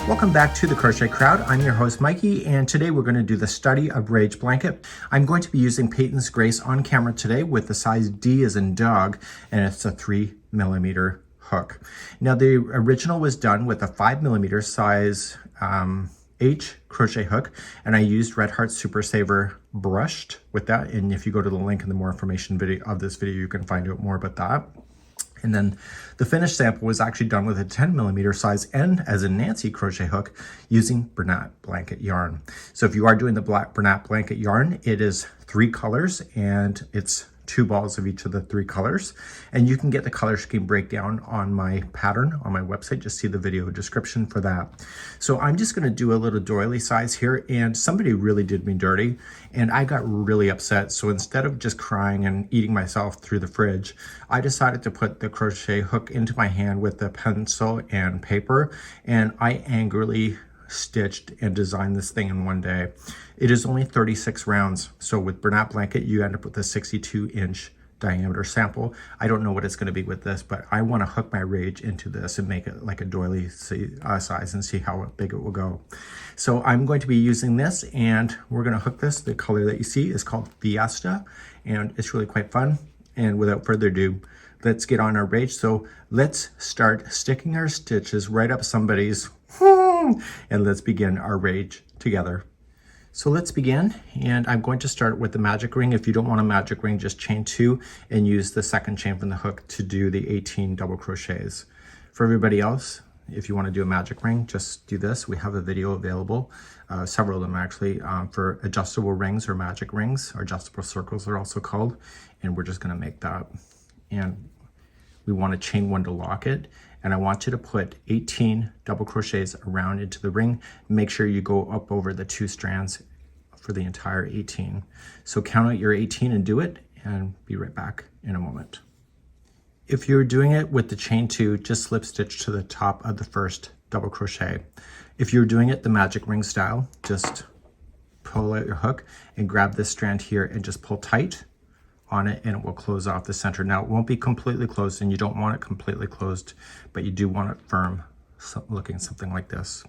Welcome back to the Crochet Crowd. I'm your host Mikey, and today we're going to do the study of Rage Blanket. I'm going to be using Peyton's Grace on camera today with the size D as in dog, and it's a 3mm hook. Now the original was done with a 5mm size H crochet hook, and I used Red Heart Super Saver brushed with that, and if you go to the link in the more information video of this video, you can find out more about that. And then the finished sample was actually done with a 10mm size N as in Nancy crochet hook using Bernat blanket yarn. So if you are doing the black Bernat blanket yarn, it is 3 colors and it's 2 balls of each of the 3 colors. And you can get the color scheme breakdown on my pattern on my website. Just see the video description for that. So I'm just gonna do a little doily size here, and somebody really did me dirty and I got really upset. So instead of just crying and eating myself through the fridge, I decided to put the crochet hook into my hand with the pencil and paper, and I angrily stitched and designed this thing in one day. It is only 36 rounds. So with Bernat blanket, you end up with a 62-inch diameter sample. I don't know what it's going to be with this, but I want to hook my Rage into this and make it like a doily size and see how big it will go. So I'm going to be using this, and we're going to hook this. The color that you see is called Fiesta, and it's really quite fun. And without further ado, let's get on our Rage. So let's start sticking our stitches right up somebody's and let's begin our Rage together. So let's begin, and I'm going to start with the magic ring. If you don't want a magic ring, just chain 2 and use the second chain from the hook to do the 18 double crochets. For everybody else, if you want to do a magic ring, just do this. We have a video available, several of them actually, for adjustable rings or magic rings, or adjustable circles they're also called, and we're just going to make that. And we want to chain 1 to lock it, and I want you to put 18 double crochets around into the ring. Make sure you go up over the 2 strands for the entire 18. So count out your 18 and do it, and be right back in a moment. If you're doing it with the chain 2, just slip stitch to the top of the first double crochet. If you're doing it the magic ring style, just pull out your hook and grab this strand here and just pull tight on it, and it will close off the center. Now it won't be completely closed, and you don't want it completely closed, but you do want it firm, looking something like this.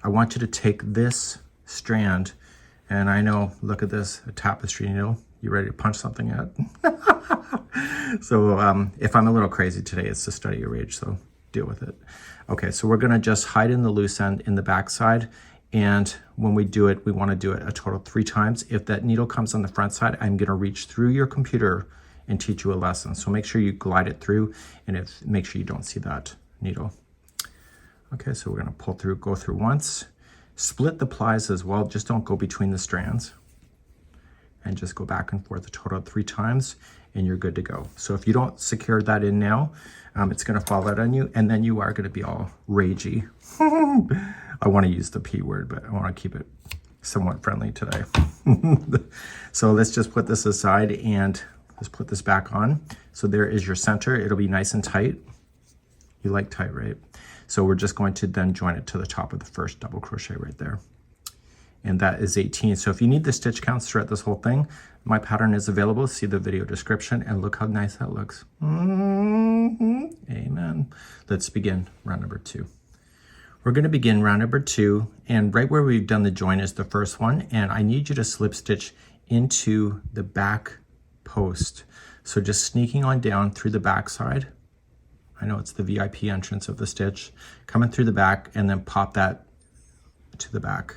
I want you to take this strand, and I know, look at this, a tapestry needle. You ready to punch something yet? So if I'm a little crazy today, it's the study of Rage, so deal with it. Okay, so we're gonna just hide in the loose end in the back side. And when we do it, we want to do it a total 3 times. If that needle comes on the front side, I'm going to reach through your computer and teach you a lesson. So make sure you glide it through, and make sure you don't see that needle. Okay, so we're going to pull through, go through once, split the plies as well. Just don't go between the strands, and just go back and forth a total of 3 times, and you're good to go. So if you don't secure that in now, it's going to fall out on you, and then you are going to be all ragey. I want to use the P word, but I want to keep it somewhat friendly today. So let's just put this aside and let's put this back on. So there is your center. It'll be nice and tight. You like tight, right? So we're just going to then join it to the top of the first double crochet right there. And that is 18. So if you need the stitch counts throughout this whole thing, my pattern is available. See the video description, and look how nice that looks. Amen. Let's begin round number 2. We're going to begin round number 2, and right where we've done the join is the first one, and I need you to slip stitch into the back post. So just sneaking on down through the back side. I know it's the VIP entrance of the stitch. Coming through the back, and then pop that to the back.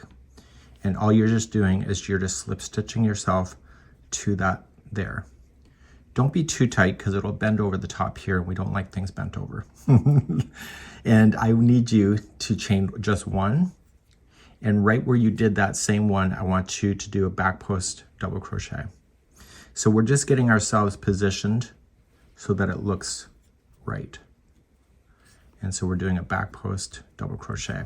And all you're just doing is you're just slip stitching yourself to that there. Don't be too tight because it'll bend over the top here. We don't like things bent over. And I need you to chain just 1. And right where you did that same one, I want you to do a back post double crochet. So we're just getting ourselves positioned so that it looks right. And so we're doing a back post double crochet.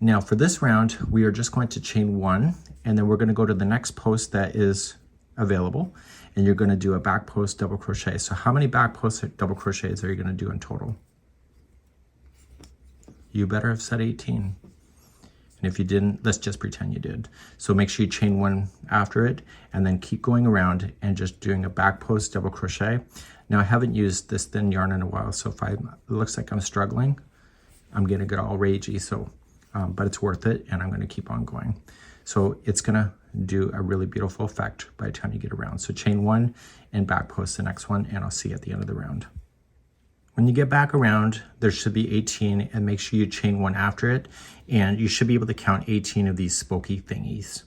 Now for this round, we are just going to chain 1, and then we're going to go to the next post that is available, and you're going to do a back post double crochet. So how many back post double crochets are you going to do in total? You better have said 18. And if you didn't, let's just pretend you did. So make sure you chain 1 after it, and then keep going around and just doing a back post double crochet. Now I haven't used this thin yarn in a while, so if it looks like I'm struggling, I'm gonna get all ragey, so, but it's worth it, and I'm gonna keep on going. So it's gonna do a really beautiful effect by the time you get around. So chain 1 and back post the next one, and I'll see you at the end of the round. When you get back around, there should be 18, and make sure you chain 1 after it, and you should be able to count 18 of these spokey thingies.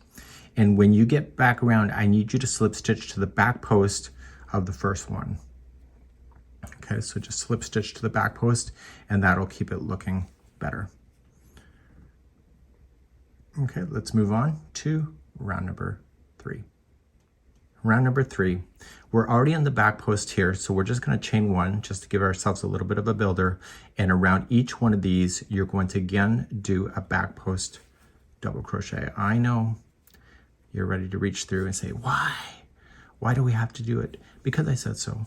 And when you get back around, I need you to slip stitch to the back post of the first one. Okay, so just slip stitch to the back post, and that'll keep it looking better. Okay, let's move on to round number 3. Round number 3, we're already on the back post here, so we're just going to chain 1 just to give ourselves a little bit of a builder, and around each one of these you're going to again do a back post double crochet. I know you're ready to reach through and say, why do we have to do it? Because I said so.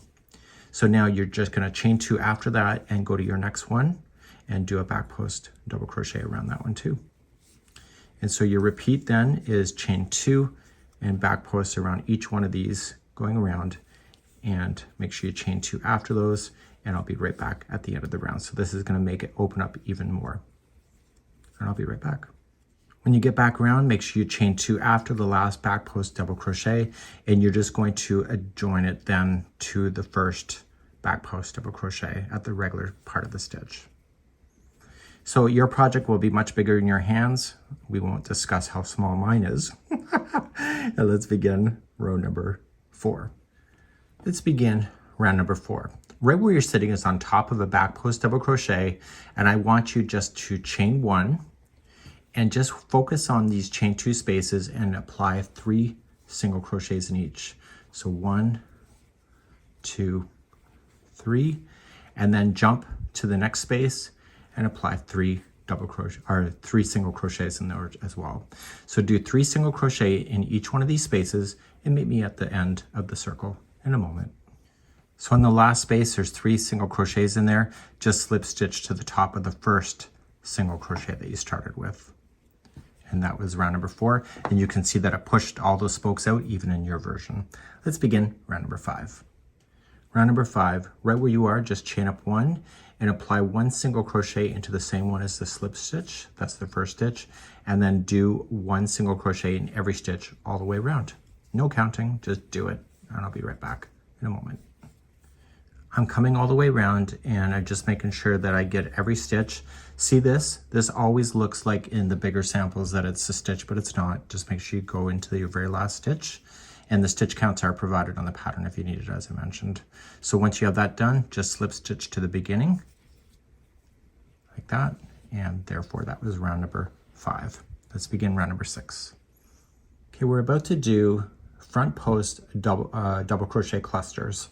So now you're just going to chain 2 after that and go to your next one and do a back post double crochet around that one too. And so your repeat then is chain 2 and back post around each one of these going around, and make sure you chain 2 after those, and I'll be right back at the end of the round. So this is going to make it open up even more, and I'll be right back. When you get back around, make sure you chain 2 after the last back post double crochet, and you're just going to join it then to the first back post double crochet at the regular part of the stitch. So your project will be much bigger in your hands. We won't discuss how small mine is. And let's begin row number 4. Let's begin round number 4. Right where you're sitting is on top of a back post double crochet, and I want you just to chain 1 and just focus on these chain 2 spaces and apply 3 single crochets in each. So 1, 2, 3, and then jump to the next space and apply 3 double crochet or 3 single crochets in there as well. So do 3 single crochet in each one of these spaces and meet me at the end of the circle in a moment. So in the last space, there's 3 single crochets in there. Just slip stitch to the top of the first single crochet that you started with. And that was round number 4. And you can see that it pushed all those spokes out even in your version. Let's begin round number 5. Round number 5, right where you are, just chain up 1 and apply 1 single crochet into the same one as the slip stitch. That's the first stitch. And then do 1 single crochet in every stitch all the way around. No counting, just do it. And I'll be right back in a moment. I'm coming all the way around, and I'm just making sure that I get every stitch. See this? This always looks like in the bigger samples that it's a stitch, but it's not. Just make sure you go into your very last stitch. And the stitch counts are provided on the pattern if you need it, as I mentioned. So once you have that done, just slip stitch to the beginning, like that. And therefore that was round number 5. Let's begin round number 6. Okay, we're about to do front post double crochet clusters.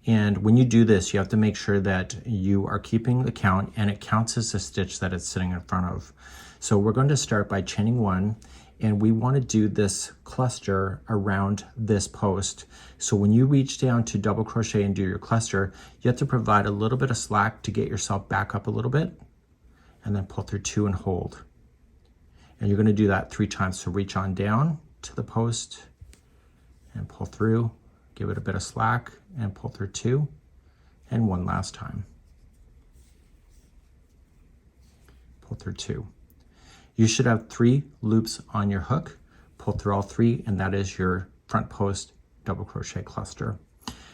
And when you do this, you have to make sure that you are keeping the count, and it counts as a stitch that it's sitting in front of. So we're going to start by chaining 1, and we want to do this cluster around this post. So when you reach down to double crochet and do your cluster, you have to provide a little bit of slack to get yourself back up a little bit, and then pull through 2 and hold. And you're going to do that 3 times. So reach on down to the post and pull through, give it a bit of slack and pull through 2, and 1 last time. Pull through 2. You should have 3 loops on your hook. Pull through all 3, and that is your front post double crochet cluster.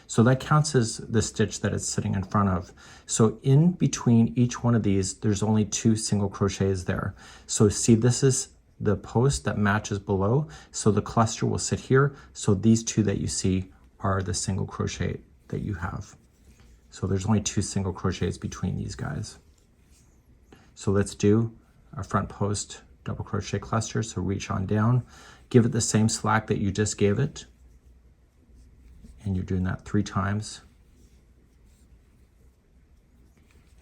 So that counts as the stitch that it's sitting in front of. So in between each one of these, there's only 2 single crochets there. So see, this is the post that matches below. So the cluster will sit here. So these 2 that you see are the single crochet that you have. So there's only 2 single crochets between these guys. So let's do a front post double crochet cluster. So reach on down, give it the same slack that you just gave it, and you're doing that 3 times.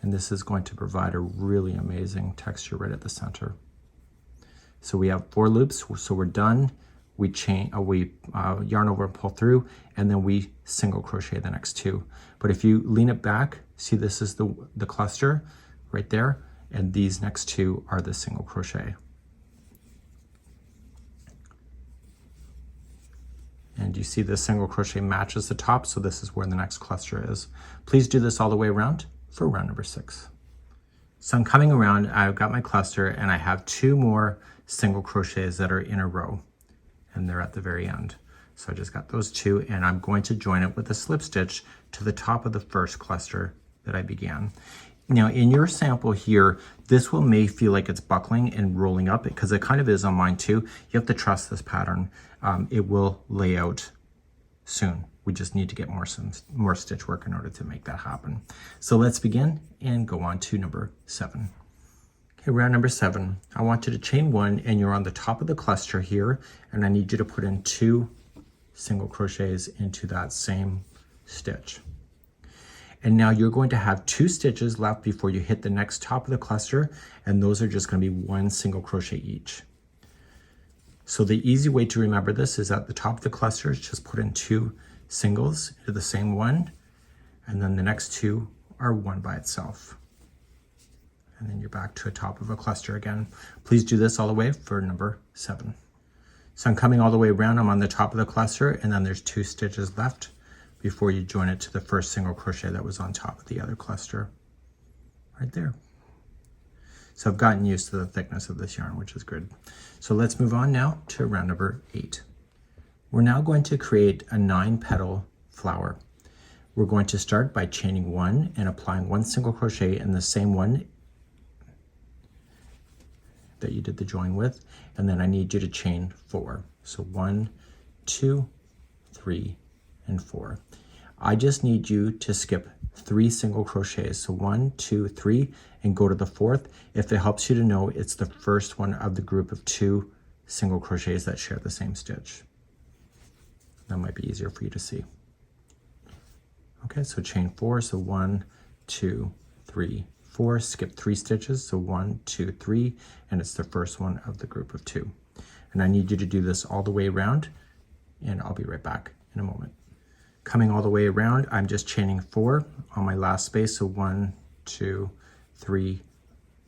And this is going to provide a really amazing texture right at the center. So we have 4 loops, so we're done. We yarn over and pull through, and then we single crochet the next 2. But if you lean it back, see, this is the cluster right there, and these next 2 are the single crochet. And you see the single crochet matches the top, so this is where the next cluster is. Please do this all the way around for round number 6. So I'm coming around, I've got my cluster and I have 2 more single crochets that are in a row and they're at the very end. So I just got those 2 and I'm going to join it with a slip stitch to the top of the first cluster that I began. Now in your sample here, this may feel like it's buckling and rolling up because it kind of is on mine too. You have to trust this pattern. It will lay out soon. We just need to get more stitch work in order to make that happen. So let's begin and go on to number 7. Okay, round number 7, I want you to chain 1 and you're on the top of the cluster here, and I need you to put in 2 single crochets into that same stitch. And now you're going to have 2 stitches left before you hit the next top of the cluster, and those are just going to be 1 single crochet each. So the easy way to remember this is at the top of the cluster, just put in 2 singles into the same one, and then the next 2 are one by itself. And then you're back to a top of a cluster again. Please do this all the way for number 7. So I'm coming all the way around, I'm on the top of the cluster, and then there's 2 stitches left before you join it to the first single crochet that was on top of the other cluster, right there. So I've gotten used to the thickness of this yarn, which is good. So let's move on now to round number 8. We're now going to create a 9-petal flower. We're going to start by chaining 1 and applying 1 single crochet in the same one that you did the join with, and then I need you to chain 4. So 1, 2, 3, and 4. I just need you to skip 3 single crochets. So 1, 2, 3, and go to the 4th. If it helps you to know, it's the first one of the group of 2 single crochets that share the same stitch. That might be easier for you to see. Okay, so chain 4, so 1, 2, 3, 4, skip 3 stitches, so 1, 2, 3, and it's the first one of the group of 2. And I need you to do this all the way around, and I'll be right back in a moment. Coming all the way around, I'm just chaining 4 on my last space, so 1, 2, 3,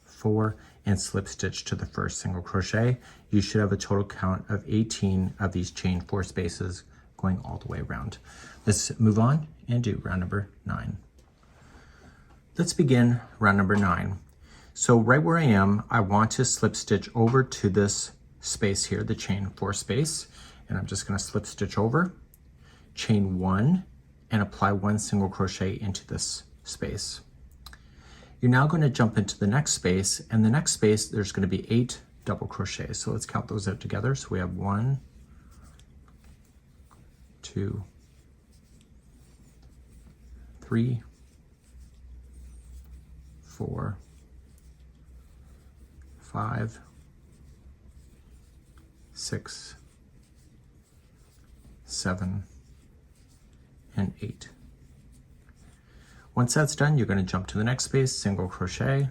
4, and slip stitch to the first single crochet. You should have a total count of 18 of these chain 4 spaces going all the way around. Let's move on and do round number 9. Let's begin round number 9. So right where I am, I want to slip stitch over to this space here, the chain 4 space, and I'm just going to slip stitch over, chain 1, and apply 1 single crochet into this space. You're now going to jump into the next space, and the next space there's going to be 8 double crochets. So let's count those out together. So we have 1, 2, 3, 4, 5, 6, 7, and 8. Once that's done, you're going to jump to the next space, single crochet,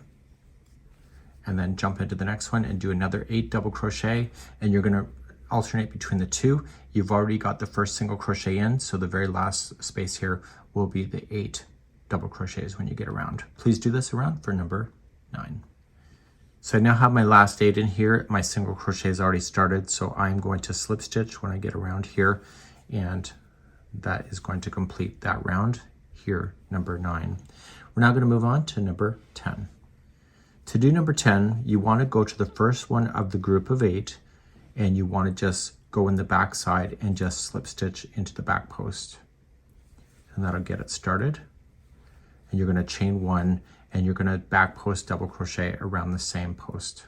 and then jump into the next one and do another 8 double crochet, and you're going to alternate between the 2. You've already got the first single crochet in, so the very last space here will be the 8 double crochets when you get around. Please do this around for number 9. So I now have my last 8 in here. My single crochet is already started, so I'm going to slip stitch when I get around here, and that is going to complete that round here, number 9. We're now going to move on to number 10. To do number 10, you want to go to the first one of the group of 8, and you want to just go in the back side and just slip stitch into the back post, and that'll get it started. And you're going to chain 1, and you're going to back post double crochet around the same post.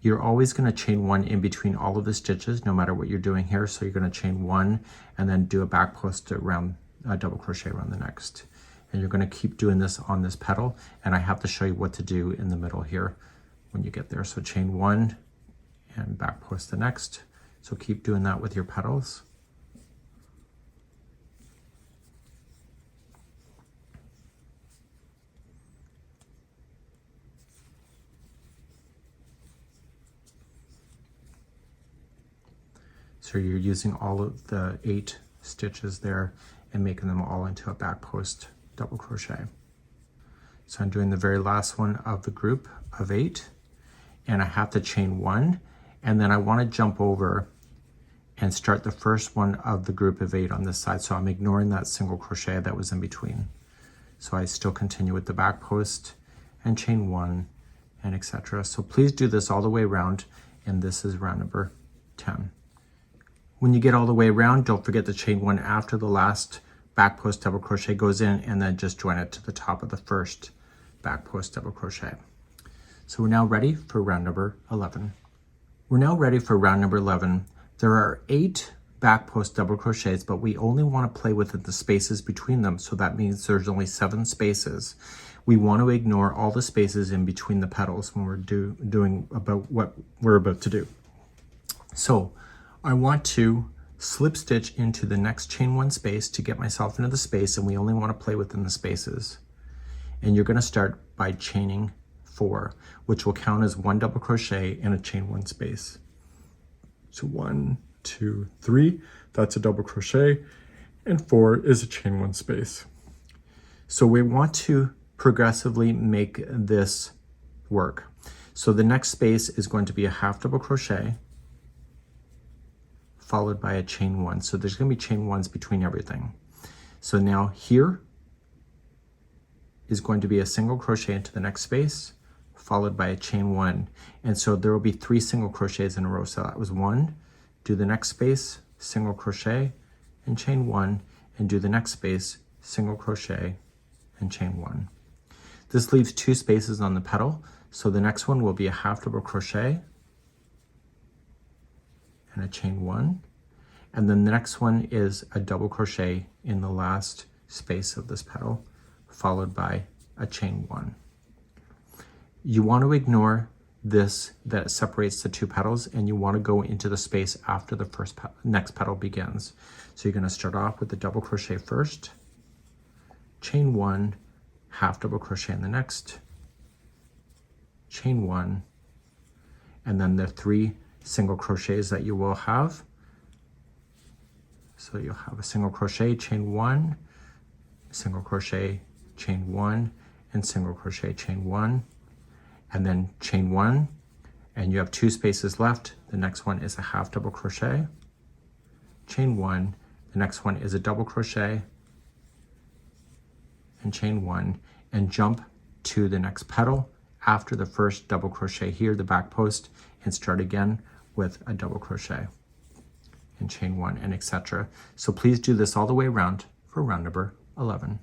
You're always going to chain 1 in between all of the stitches, no matter what you're doing here. So you're going to chain 1 and then do a back post around double crochet around the next. And you're going to keep doing this on this petal, and I have to show you what to do in the middle here when you get there. So chain 1 and back post the next. So keep doing that with your petals. So you're using all of the 8 stitches there and making them all into a back post double crochet. So I'm doing the very last one of the group of 8, and I have to chain 1, and then I want to jump over and start the first one of the group of 8 on this side. So I'm ignoring that single crochet that was in between. So I still continue with the back post and chain 1 and etc. So please do this all the way around, and this is round number 10. When you get all the way around, don't forget to chain 1 after the last back post double crochet goes in, and then just join it to the top of the first back post double crochet. So we're now ready for round number 11. We're now ready for round number 11. There are 8 back post double crochets, but we only want to play with the spaces between them. So that means there's only 7 spaces. We want to ignore all the spaces in between the petals when we're doing about what we're about to do. So I want to slip stitch into the next chain 1 space to get myself into the space, and we only want to play within the spaces. And you're going to start by chaining 4, which will count as 1 double crochet in a chain 1 space. So 1, 2, 3, that's a double crochet, and 4 is a chain 1 space. So we want to progressively make this work. So the next space is going to be a half double crochet followed by a chain 1. So there's going to be chain 1s between everything. So now here is going to be a single crochet into the next space followed by a chain 1. And so there will be 3 single crochets in a row. So that was 1, do the next space, single crochet and chain 1, and do the next space, single crochet and chain 1. This leaves 2 spaces on the petal. So the next one will be a half double crochet and a chain 1, and then the next one is a double crochet in the last space of this petal followed by a chain 1. You want to ignore this that separates the 2 petals, and you want to go into the space after the next petal begins. So you're going to start off with the double crochet first, chain 1, half double crochet in the next, chain 1, and then the 3 single crochets that you will have. So you'll have a single crochet, chain 1, single crochet, chain 1, and single crochet, chain 1, and then chain 1, and you have 2 spaces left. The next one is a half double crochet, chain 1, the next one is a double crochet and chain 1, and jump to the next petal after the first double crochet here, the back post, and start again with a double crochet and chain 1 and etc. So please do this all the way around for round number 11.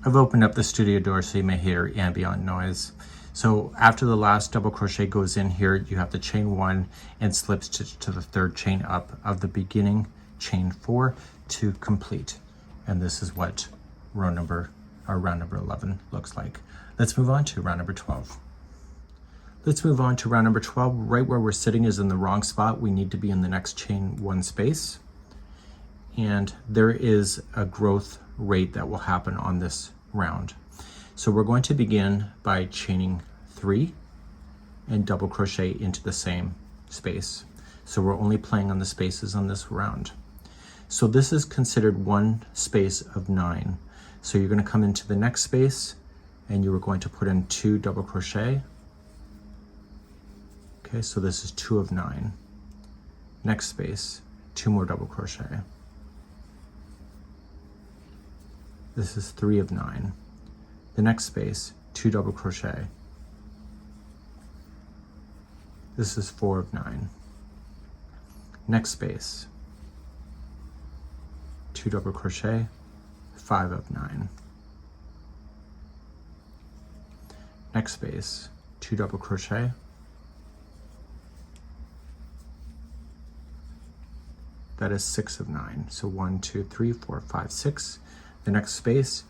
I've opened up the studio door so you may hear ambient noise. So after the last double crochet goes in here, you have to chain 1 and slip stitch to the 3rd chain up of the beginning chain 4 to complete. And this is what round number 11 looks like. Let's move on to round number 12. Let's move on to round number 12. Right where we're sitting is in the wrong spot. We need to be in the next chain 1 space. And there is a growth rate that will happen on this round. So we're going to begin by chaining 3 and double crochet into the same space. So we're only playing on the spaces on this round. So this is considered 1 space of 9. So you're going to come into the next space and you are going to put in 2 double crochet. Okay, so this is 2 of 9. Next space, 2 more double crochet. This is 3 of 9. The next space, 2 double crochet. This is 4 of 9. Next space, 2 double crochet, 5 of 9. Next space, 2 double crochet. That is 6 of 9. So 1, 2, 3, 4, 5, 6. The next space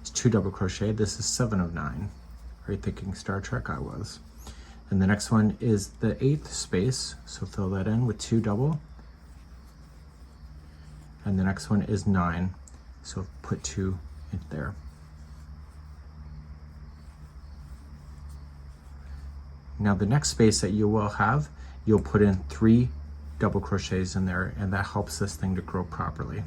is 2 double crochet. This is 7 of 9. Are you thinking Star Trek? I was. And the next one is the 8th space. So fill that in with 2 double. And the next one is 9. So put 2 in there. Now the next space that you will have, you'll put in 3 double crochets in there, and that helps this thing to grow properly.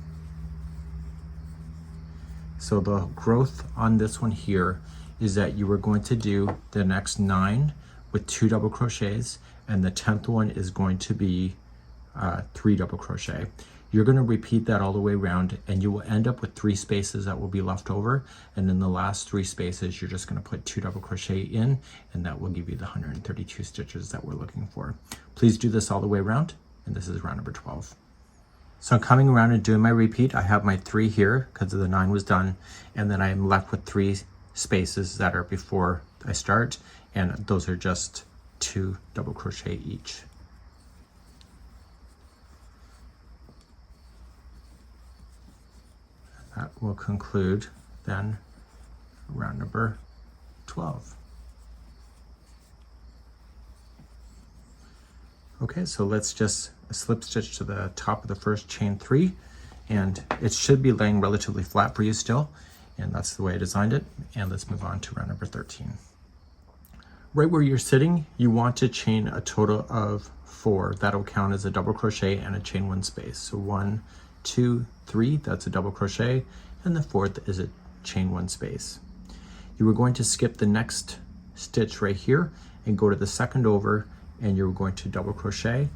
So the growth on this one here is that you are going to do the next 9 with 2 double crochets, and the 10th one is going to be 3 double crochet. You're going to repeat that all the way around, and you will end up with 3 spaces that will be left over, and in the last 3 spaces you're just going to put 2 double crochet in, and that will give you the 132 stitches that we're looking for. Please do this all the way around, and this is round number 12. So I'm coming around and doing my repeat. I have my 3 here because the 9 was done, and then I am left with 3 spaces that are before I start, and those are just 2 double crochet each. That will conclude then round number 12. Okay, so let's just slip stitch to the top of the first chain 3, and it should be laying relatively flat for you still, and that's the way I designed it. And let's move on to round number 13. Right where you're sitting, you want to chain a total of 4. That'll count as a double crochet and a chain 1 space. So 1, 2, 3, that's a double crochet, and the 4th is a chain 1 space. You are going to skip the next stitch right here and go to the second over, and you're going to double crochet,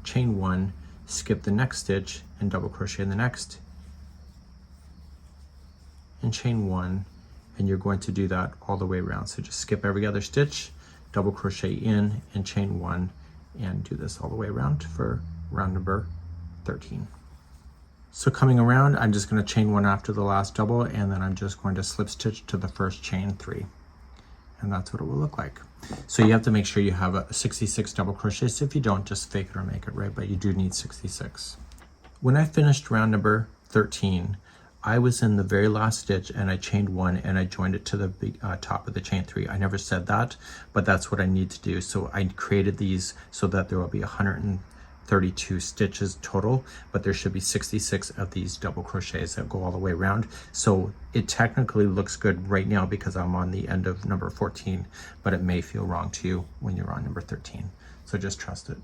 chain 1, skip the next stitch and double crochet in the next, and chain 1, and you're going to do that all the way around. So just skip every other stitch, double crochet in and chain 1, and do this all the way around for round number 13. So coming around, I'm just going to chain 1 after the last double, and then I'm just going to slip stitch to the first chain 3, and that's what it will look like. So you have to make sure you have a 66 double crochets. If you don't, just fake it or make it, right? But you do need 66. When I finished round number 13, I was in the very last stitch and I chained 1 and I joined it to the top of the chain 3. I never said that, but that's what I need to do. So I created these so that there will be 132 stitches total, but there should be 66 of these double crochets that go all the way around. So it technically looks good right now because I'm on the end of number 14, but it may feel wrong to you when you're on number 13. So just trust it.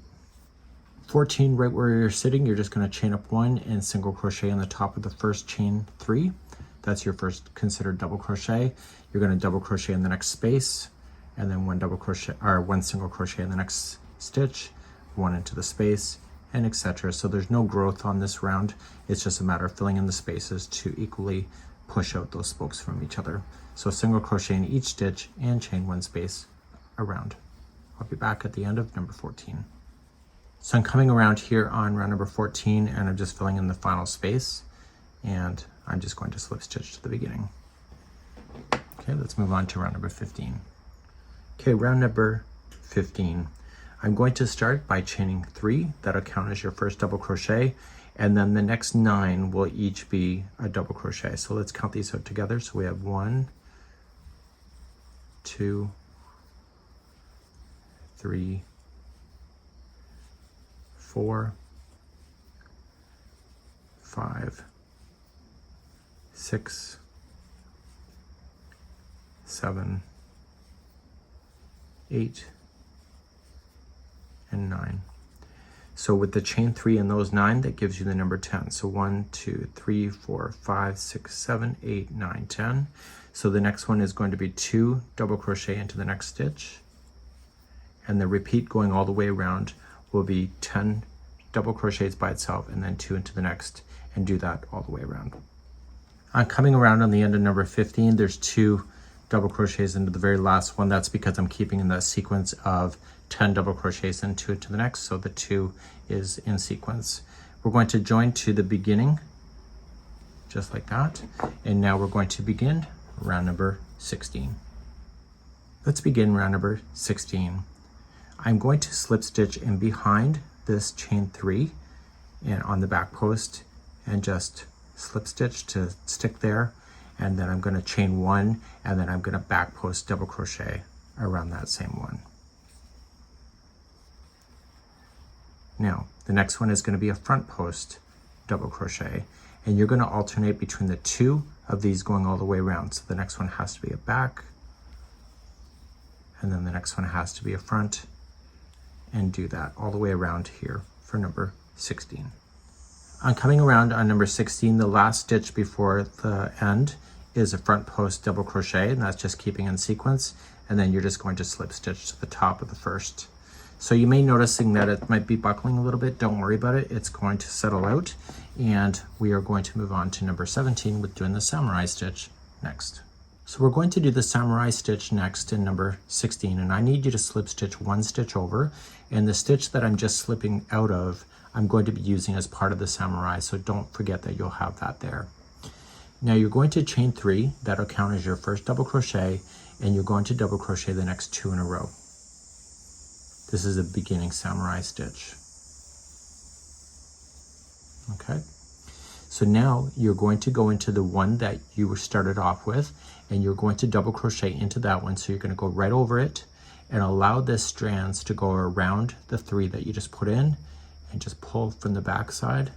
14, right where you're sitting, you're just going to chain up 1 and single crochet on the top of the first chain 3. That's your first considered double crochet. You're going to double crochet in the next space, and then 1 double crochet or 1 single crochet in the next stitch, 1 into the space, and etc. So there's no growth on this round. It's just a matter of filling in the spaces to equally push out those spokes from each other. So single crochet in each stitch and chain 1 space around. I'll be back at the end of number 14. So I'm coming around here on round number 14, and I'm just filling in the final space, and I'm just going to slip stitch to the beginning. Okay, let's move on to round number 15. Okay, round number 15. I'm going to start by chaining 3. That'll count as your first double crochet, and then the next 9 will each be a double crochet. So let's count these out together. So we have 1, 2, 3, 4, 5, 6, 7, 8, and 9. So with the chain 3 and those 9, that gives you the number 10. So 1, 2, 3, 4, 5, 6, 7, 8, 9, 10. So the next one is going to be 2 double crochet into the next stitch, and the repeat going all the way around will be 10 double crochets by itself and then 2 into the next, and do that all the way around. I'm coming around on the end of number 15. There's 2 double crochets into the very last one. That's because I'm keeping in the sequence of 10 double crochets and 2 into the next, so the 2 is in sequence. We're going to join to the beginning just like that, and now we're going to begin round number 16. Let's begin round number 16. I'm going to slip stitch in behind this chain 3 and on the back post, and just slip stitch to stick there, and then I'm going to chain 1, and then I'm going to back post double crochet around that same one. Now the next one is going to be a front post double crochet, and you're going to alternate between the 2 of these going all the way around. So the next one has to be a back, and then the next one has to be a front, and do that all the way around here for number 16. I'm coming around on number 16. The last stitch before the end is a front post double crochet, and that's just keeping in sequence, and then you're just going to slip stitch to the top of the first. So you may noticing that it might be buckling a little bit. Don't worry about it. It's going to settle out. And we are going to move on to number 17 with doing the samurai stitch next. So we're going to do the samurai stitch next in number 16, and I need you to slip stitch 1 stitch over, and the stitch that I'm just slipping out of, I'm going to be using as part of the samurai, so don't forget that you'll have that there. Now you're going to chain 3, that'll count as your first double crochet, and you're going to double crochet the next 2 in a row. This is a beginning samurai stitch. Okay. So now you're going to go into the one that you were started off with, and you're going to double crochet into that one. So you're going to go right over it and allow this strands to go around the 3 that you just put in, and just pull from the back side,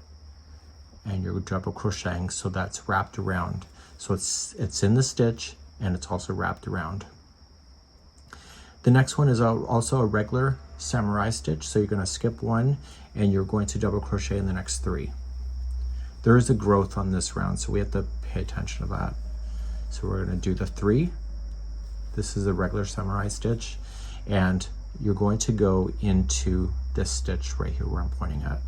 and you're double crocheting so that's wrapped around. So it's in the stitch and it's also wrapped around. The next one is also a regular samurai stitch. So you're going to skip 1 and you're going to double crochet in the next 3. There is a growth on this round, so we have to pay attention to that. So we're going to do the 3. This is a regular samurai stitch, and you're going to go into this stitch right here where I'm pointing at.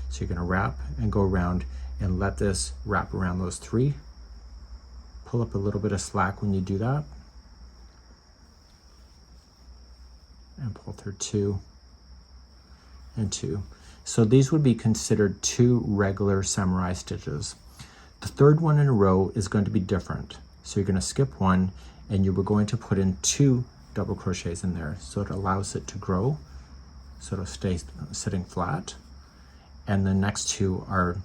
So you're going to wrap and go around and let this wrap around those 3. Pull up a little bit of slack when you do that, and pull through 2 and 2. So these would be considered 2 regular samurai stitches. The third one in a row is going to be different. So you're going to skip 1 and you were going to put in 2 double crochets in there. So it allows it to grow, so it'll stay sitting flat. And the next 2 are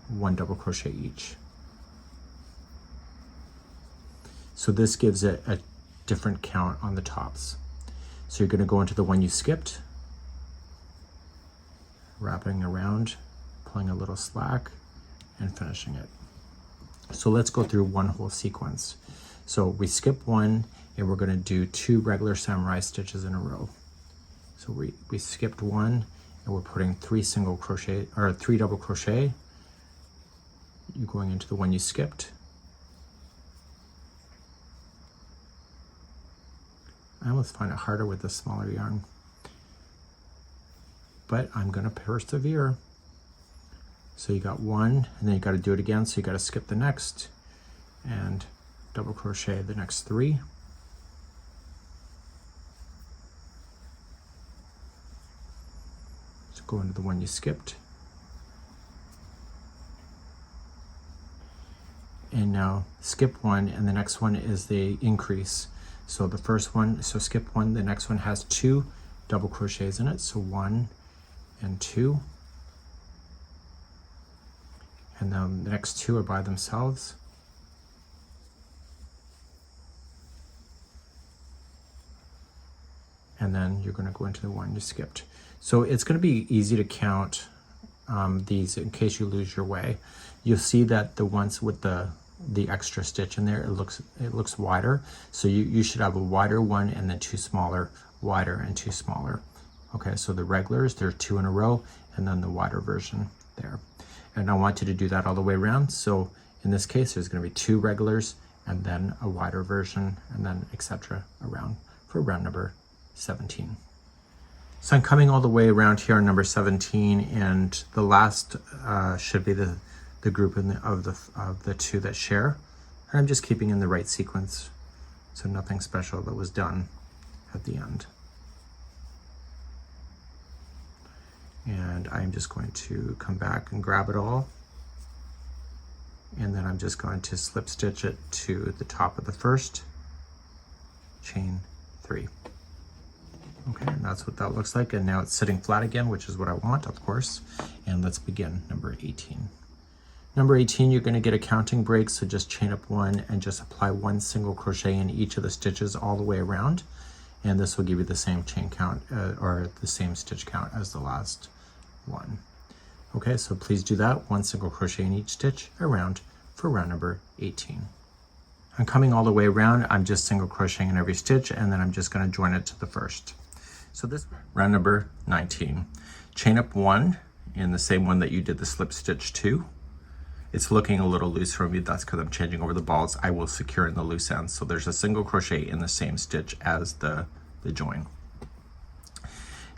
1 double crochet each. So this gives it a different count on the tops. So you're going to go into the one you skipped, wrapping around, pulling a little slack, and finishing it. So let's go through one whole sequence. So we skip 1 and we're going to do 2 regular samurai stitches in a row. So we skipped 1 and we're putting 3 single crochet or 3 double crochet. You're going into the one you skipped. I almost find it harder with the smaller yarn, but I'm going to persevere. So you got 1 and then you got to do it again. So you got to skip the next and double crochet the next 3. So go into the one you skipped. And now skip 1 and the next one is the increase. So the first one, so skip 1, the next one has 2 double crochets in it. So 1 and 2. And then the next 2 are by themselves. And then you're going to go into the one you skipped. So it's going to be easy to count these in case you lose your way. You'll see that the ones with the extra stitch in there, it looks wider. So you should have a wider one and then 2 smaller, wider and 2 smaller. Okay, so the regulars, there are 2 in a row, and then the wider version there. And I want you to do that all the way around. So in this case, there's going to be 2 regulars and then a wider version, and then etc. around for round number 17. So I'm coming all the way around here on number 17, and the last should be the group of the 2 that share. And I'm just keeping in the right sequence, so nothing special that was done at the end. And I'm just going to come back and grab it all, and then I'm just going to slip stitch it to the top of the first, chain 3. Okay, and that's what that looks like. And now it's sitting flat again, which is what I want, of course. And let's begin number 18. Number 18, you're going to get a counting break, so just chain up 1 and just apply 1 single crochet in each of the stitches all the way around, and this will give you the same chain count or the same stitch count as the last one. Okay, so please do that, 1 single crochet in each stitch around for round number 18. I'm coming all the way around. I'm just single crocheting in every stitch, and then I'm just going to join it to the first. So this round number 19, chain up 1 in the same one that you did the slip stitch to. It's looking a little loose for me. That's because I'm changing over the balls. I will secure in the loose ends. So there's a single crochet in the same stitch as the join.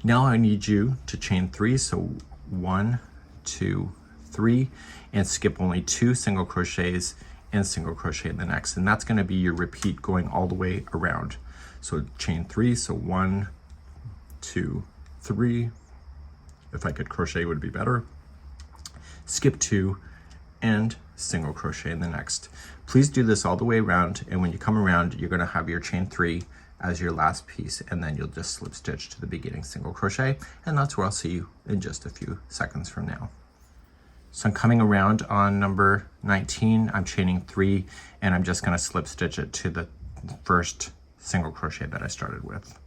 Now I need you to chain 3, so 1, 2, 3, and skip only 2 single crochets and single crochet in the next, and that's going to be your repeat going all the way around. So chain 3, so 1, 2, 3. If I could crochet would be better. Skip 2 and single crochet in the next. Please do this all the way around, and when you come around you're going to have your chain 3 as your last piece, and then you'll just slip stitch to the beginning single crochet, and that's where I'll see you in just a few seconds from now. So I'm coming around on number 19, I'm chaining 3, and I'm just going to slip stitch it to the first single crochet that I started with.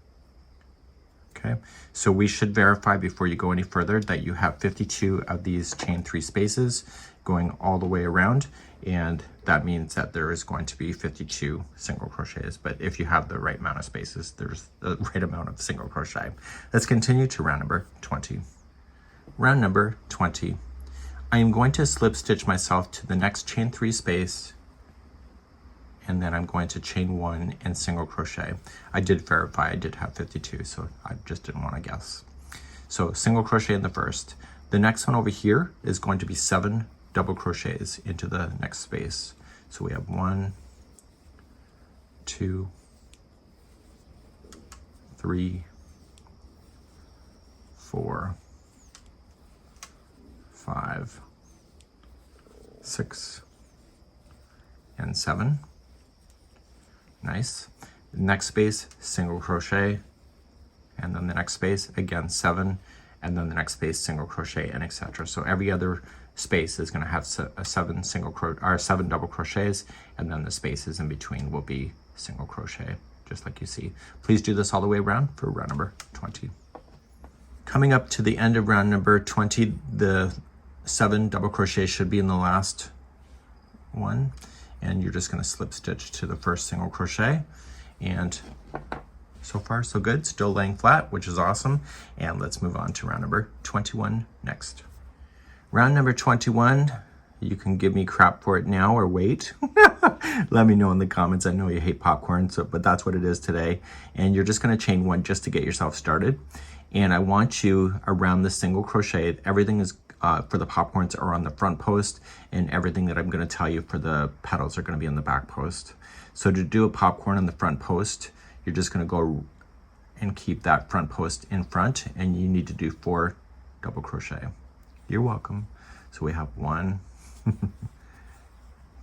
Okay, so we should verify before you go any further that you have 52 of these chain 3 spaces going all the way around, and that means that there is going to be 52 single crochets. But if you have the right amount of spaces, there's the right amount of single crochet. Let's continue to round number 20. Round number 20. I am going to slip stitch myself to the next chain 3 space, and then I'm going to chain 1 and single crochet. I did verify I did have 52, so I just didn't want to guess. So single crochet in the first. The next one over here is going to be 7 double crochets into the next space. So we have 1, 2, 3, 4, 5, 6, and 7. Nice. Next space, single crochet, and then the next space, again 7, and then the next space, single crochet, and etc. So every other space is going to have 7 double crochets, and then the spaces in between will be single crochet, just like you see. Please do this all the way around for round number 20. Coming up to the end of round number 20, the 7 double crochets should be in the last one, and you're just going to slip stitch to the first single crochet, and so far so good, still laying flat, which is awesome. And let's move on to round number 21 next. Round number 21, you can give me crap for it now or wait. Let me know in the comments. I know you hate popcorn, but that's what it is today. And you're just going to chain 1 just to get yourself started. And I want you around the single crochet, everything is for the popcorns are on the front post, and everything that I'm going to tell you for the petals are going to be on the back post. So to do a popcorn on the front post, you're just going to go and keep that front post in front, and you need to do 4 double crochet. You're welcome. So we have 1,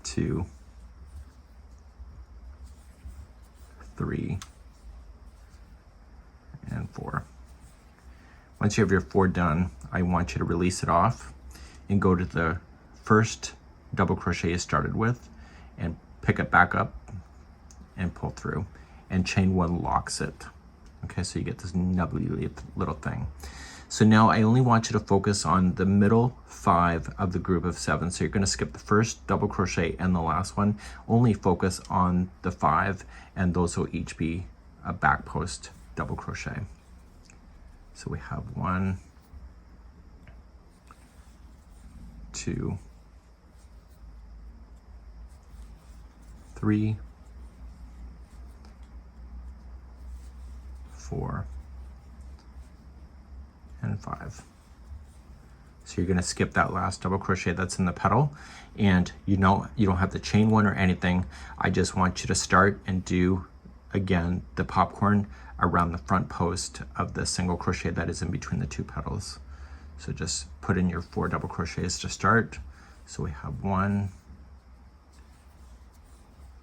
2, 3, and 4. Once you have your 4 done, I want you to release it off and go to the first double crochet you started with and pick it back up and pull through, and chain 1 locks it. Okay, so you get this nubbly little thing. So now I only want you to focus on the middle 5 of the group of 7. So you're going to skip the first double crochet and the last one. Only focus on the 5, and those will each be a back post double crochet. So we have 1, 2, 3, 4, and 5. So you're going to skip that last double crochet that's in the petal, and you don't have to chain 1 or anything. I just want you to start and do again the popcorn around the front post of the single crochet that is in between the 2 petals. So just put in your 4 double crochets to start. So we have 1,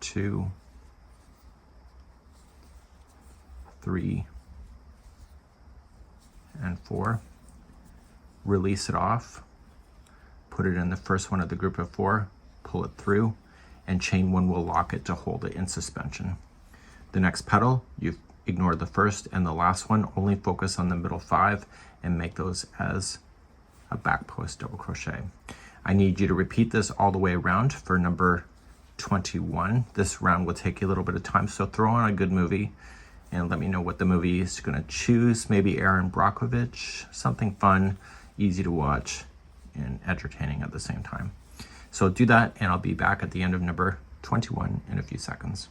2, 3, and 4. Release it off, put it in the first one of the group of 4, pull it through, and chain 1 will lock it to hold it in suspension. The next petal, you ignore the first and the last one, only focus on the middle 5 and make those as a back post double crochet. I need you to repeat this all the way around for number 21. This round will take you a little bit of time, so throw on a good movie and let me know what the movie is going to choose. Maybe Aaron Brockovich, something fun, easy to watch, and entertaining at the same time. So do that, and I'll be back at the end of number 21 in a few seconds.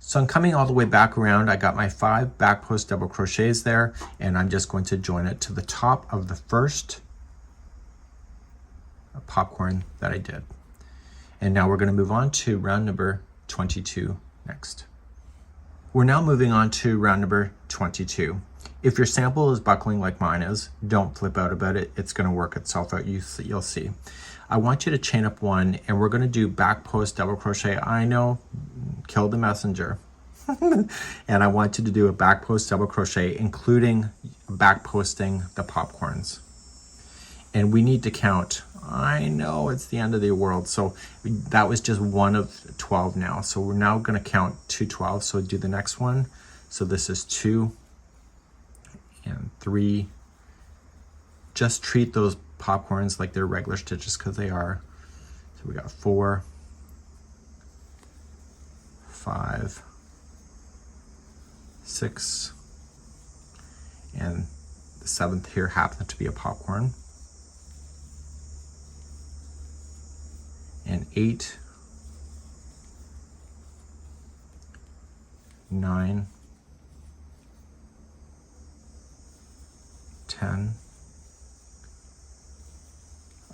So I'm coming all the way back around. I got my 5 back post double crochets there, and I'm just going to join it to the top of the first popcorn that I did. And now we're going to move on to round number 22 next. We're now moving on to round number 22. If your sample is buckling like mine is, don't flip out about it. It's going to work itself out. You'll see. I want you to chain up 1, and we're going to do back post double crochet. I know, kill the messenger. And I want you to do a back post double crochet, including back posting the popcorns. And we need to count. I know it's the end of the world. So that was just 1 of 12 now. So we're now going to count to 12. So do the next one. So this is 2 and 3. Just treat those popcorns like they're regular stitches, because they are. So we got 4, 5, 6, and the 7th here happens to be a popcorn, and 8, 9, 10,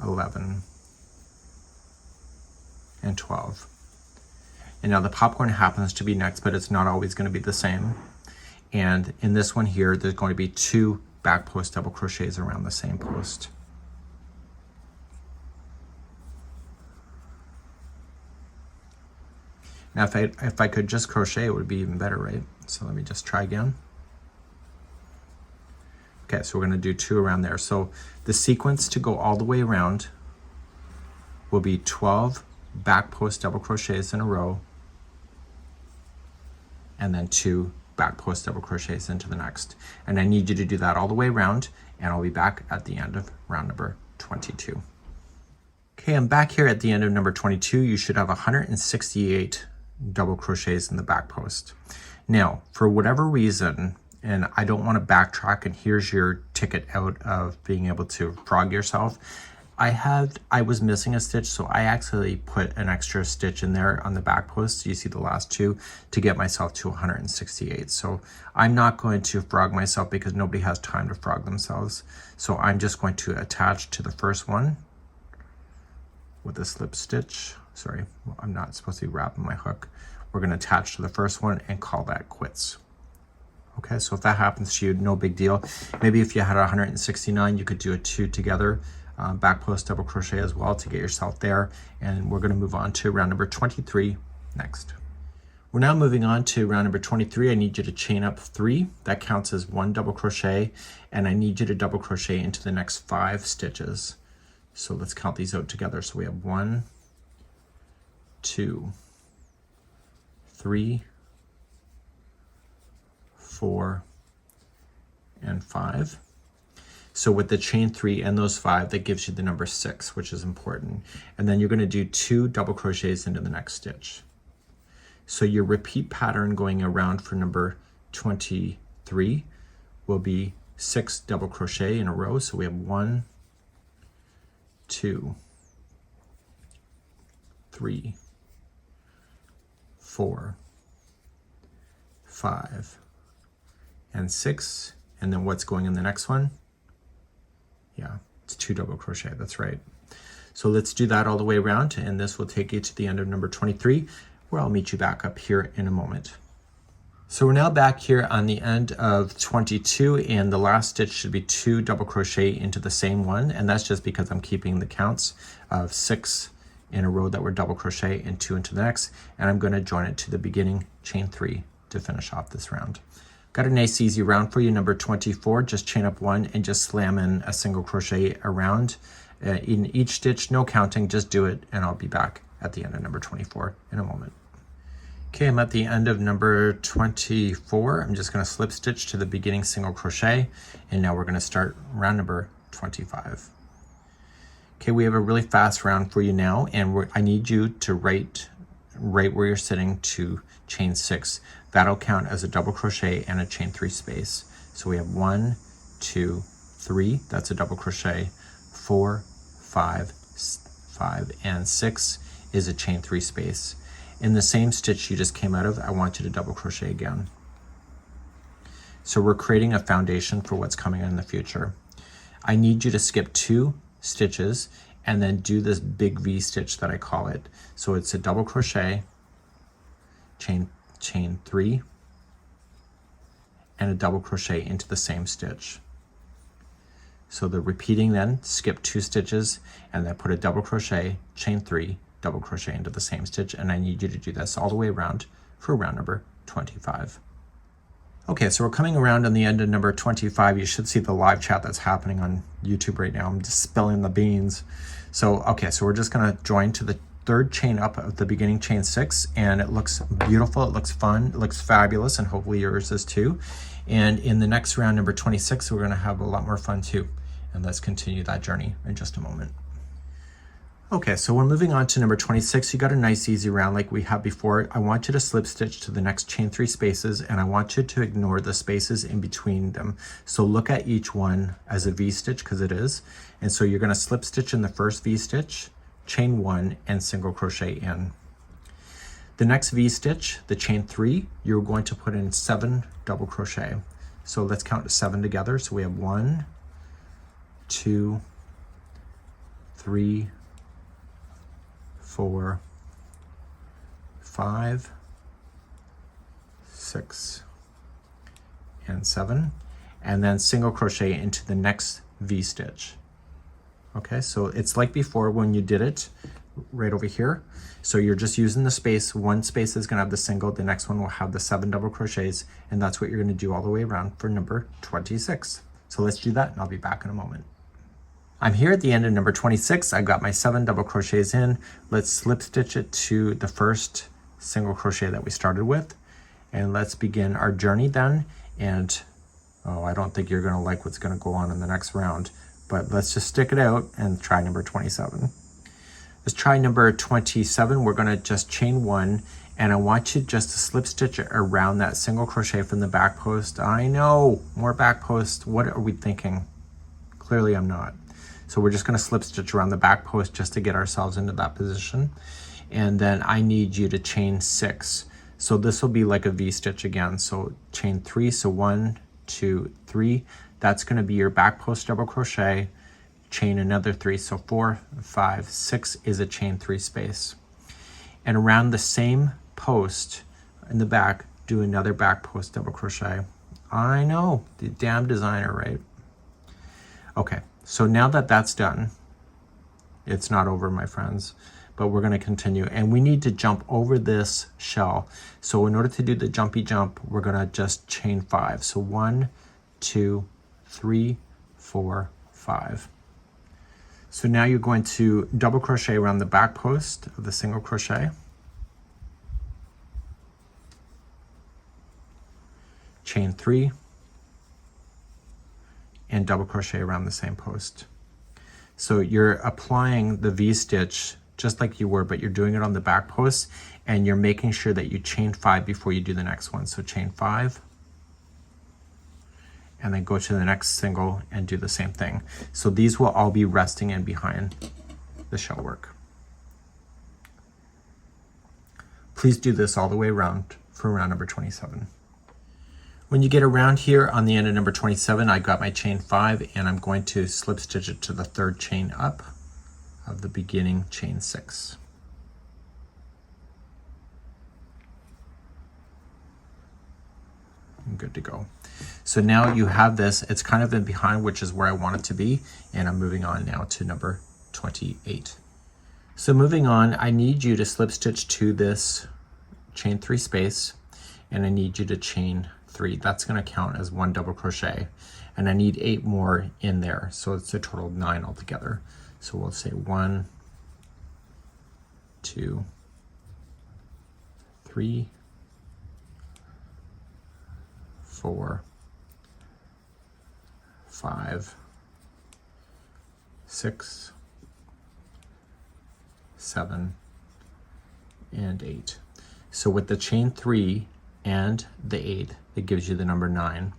11, and 12. And now the popcorn happens to be next, but it's not always going to be the same. And in this one here, there's going to be 2 back post double crochets around the same post. Now if I could just crochet, it would be even better, right? So let me just try again. Okay, so we're going to do 2 around there. So the sequence to go all the way around will be 12 back post double crochets in a row, and then 2 back post double crochets into the next. And I need you to do that all the way around, and I'll be back at the end of round number 22. Okay, I'm back here at the end of number 22. You should have 168 double crochets in the back post. Now, for whatever reason, and I don't want to backtrack, and here's your ticket out of being able to frog yourself. I was missing a stitch, so I actually put an extra stitch in there on the back post. You see the last 2 to get myself to 168. So I'm not going to frog myself because nobody has time to frog themselves. So I'm just going to attach to the first one with a slip stitch. Sorry, I'm not supposed to be wrapping my hook. We're going to attach to the first one and call that quits. Okay, so if that happens to you, no big deal. Maybe if you had 169, you could do a 2 together, back post double crochet as well to get yourself there. And we're going to move on to round number 23 next. We're now moving on to round number 23. I need you to chain up 3. That counts as 1 double crochet, and I need you to double crochet into the next 5 stitches. So let's count these out together. So we have 1, 2, 3, 4, and 5. So with the chain 3 and those 5, that gives you the number 6, which is important. And then you're going to do 2 double crochets into the next stitch. So your repeat pattern going around for number 23 will be 6 double crochet in a row. So we have 1, 2, 3, 4, 5, and 6. And then what's going in the next one? Yeah, it's 2 double crochet, that's right. So let's do that all the way around, and this will take you to the end of number 23, where I'll meet you back up here in a moment. So we're now back here on the end of 22, and the last stitch should be 2 double crochet into the same one, and that's just because I'm keeping the counts of 6 in a row that were double crochet and 2 into the next, and I'm going to join it to the beginning chain 3 to finish off this round. Got a nice easy round for you, number 24. Just chain up 1 and just slam in a single crochet around in each stitch, no counting, just do it, and I'll be back at the end of number 24 in a moment. Okay, I'm at the end of number 24. I'm just going to slip stitch to the beginning single crochet, and now we're going to start round number 25. Okay, we have a really fast round for you now, and I need you to right where you're sitting to chain 6. That'll count as a double crochet and a chain 3 space. So we have 1, 2, 3, that's a double crochet, 4, 5, and 6 is a chain 3 space. In the same stitch you just came out of, I want you to double crochet again. So we're creating a foundation for what's coming in the future. I need you to skip 2 stitches and then do this big V stitch that I call it. So it's a double crochet, chain 3, and a double crochet into the same stitch. So the repeating then, skip 2 stitches and then put a double crochet, chain 3, double crochet into the same stitch, and I need you to do this all the way around for round number 25. Okay, so we're coming around on the end of number 25. You should see the live chat that's happening on YouTube right now. I'm just spilling the beans. So, okay, so we're just gonna join to the 3rd chain up of the beginning chain 6, and it looks beautiful, it looks fun, it looks fabulous, and hopefully yours is too. And in the next round, number 26, we're gonna have a lot more fun too. And let's continue that journey in just a moment. Okay, so we're moving on to number 26. You got a nice easy round like we had before. I want you to slip stitch to the next chain 3 spaces, and I want you to ignore the spaces in between them. So look at each one as a V stitch, because it is. And so you're gonna slip stitch in the first V stitch, chain 1, and single crochet in. The next V stitch, the chain 3, you're going to put in 7 double crochet. So let's count to 7 together. So we have 1, 2, 3, 4, 5, 6, and 7, and then single crochet into the next V stitch. Okay, so it's like before when you did it right over here. So you're just using the space. One space is gonna have the single, the next one will have the 7 double crochets, and that's what you're gonna do all the way around for number 26. So let's do that and I'll be back in a moment. I'm here at the end of number 26. I got my 7 double crochets in. Let's slip stitch it to the first single crochet that we started with. And let's begin our journey then. And oh, I don't think you're gonna like what's gonna go on in the next round, but let's just stick it out and try number 27. Let's try number 27. We're gonna just chain 1, and I want you just to slip stitch around that single crochet from the back post. I know, more back post. What are we thinking? Clearly I'm not. So we're just gonna slip stitch around the back post just to get ourselves into that position. And then I need you to chain 6. So this will be like a V stitch again. So chain 3, so 1, 2, 3. That's gonna be your back post double crochet, chain another 3. So 4, 5, 6 is a chain 3 space. And around the same post in the back, do another back post double crochet. I know, the damn designer, right? Okay. So now that that's done, it's not over, my friends, but we're gonna continue. And we need to jump over this shell. So in order to do the jumpy jump, we're gonna just chain 5. So 1, 2, 3, 4, 5. So now you're going to double crochet around the back post of the single crochet. Chain 3. And double crochet around the same post. So you're applying the V stitch just like you were, but you're doing it on the back post, and you're making sure that you chain 5 before you do the next one. So chain 5, and then go to the next single and do the same thing. So these will all be resting in behind the shell work. Please do this all the way around for round number 27. When you get around here on the end of number 27, I got my chain 5, and I'm going to slip stitch it to the 3rd chain up of the beginning chain 6. I'm good to go. So now you have this, it's kind of in behind, which is where I want it to be, and I'm moving on now to number 28. So moving on, I need you to slip stitch to this chain 3 space, and I need you to chain 3. That's going to count as 1 double crochet, and I need 8 more in there, so it's a total of 9 altogether. So we'll say 1, 2, 3, 4, 5, 6, 7, and 8. So with the chain 3 and the 8, it gives you the number 9.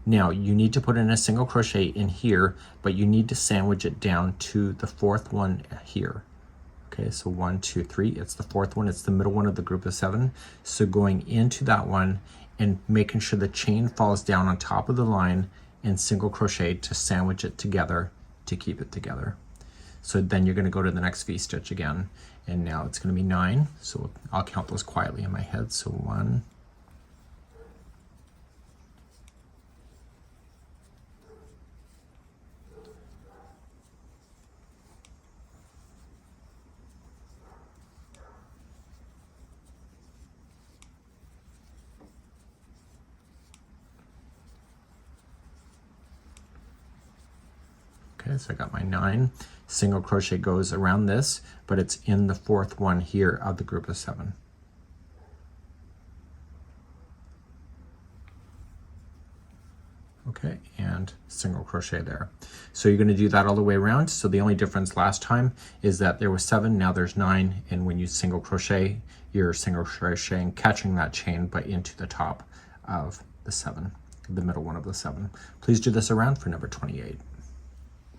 Now you need to put in a single crochet in here, but you need to sandwich it down to the 4th one here. Okay, so 1, 2, 3, it's the fourth one, it's the middle one of the group of 7. So going into that one and making sure the chain falls down on top of the line and single crochet to sandwich it together to keep it together. So then you're going to go to the next V-stitch again, and now it's going to be 9. So I'll count those quietly in my head. So 1, 'Kay, so I got my 9. Single crochet goes around this, but it's in the fourth one here of the group of 7. Okay, and single crochet there. So you're going to do that all the way around. So the only difference last time is that there was 7, now there's 9, and when you single crochet, you're single crocheting, catching that chain, but into the top of the 7, the middle one of the 7. Please do this around for number 28.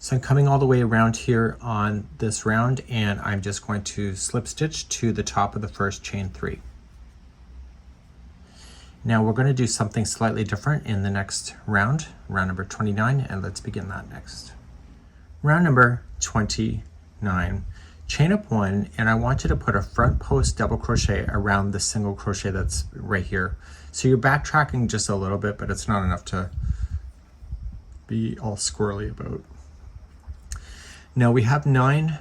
So I'm coming all the way around here on this round, and I'm just going to slip stitch to the top of the first chain 3. Now we're going to do something slightly different in the next round, round number 29, and let's begin that next. Round number 29, chain up 1, and I want you to put a front post double crochet around the single crochet that's right here. So you're backtracking just a little bit, but it's not enough to be all squirrely about. Now we have 9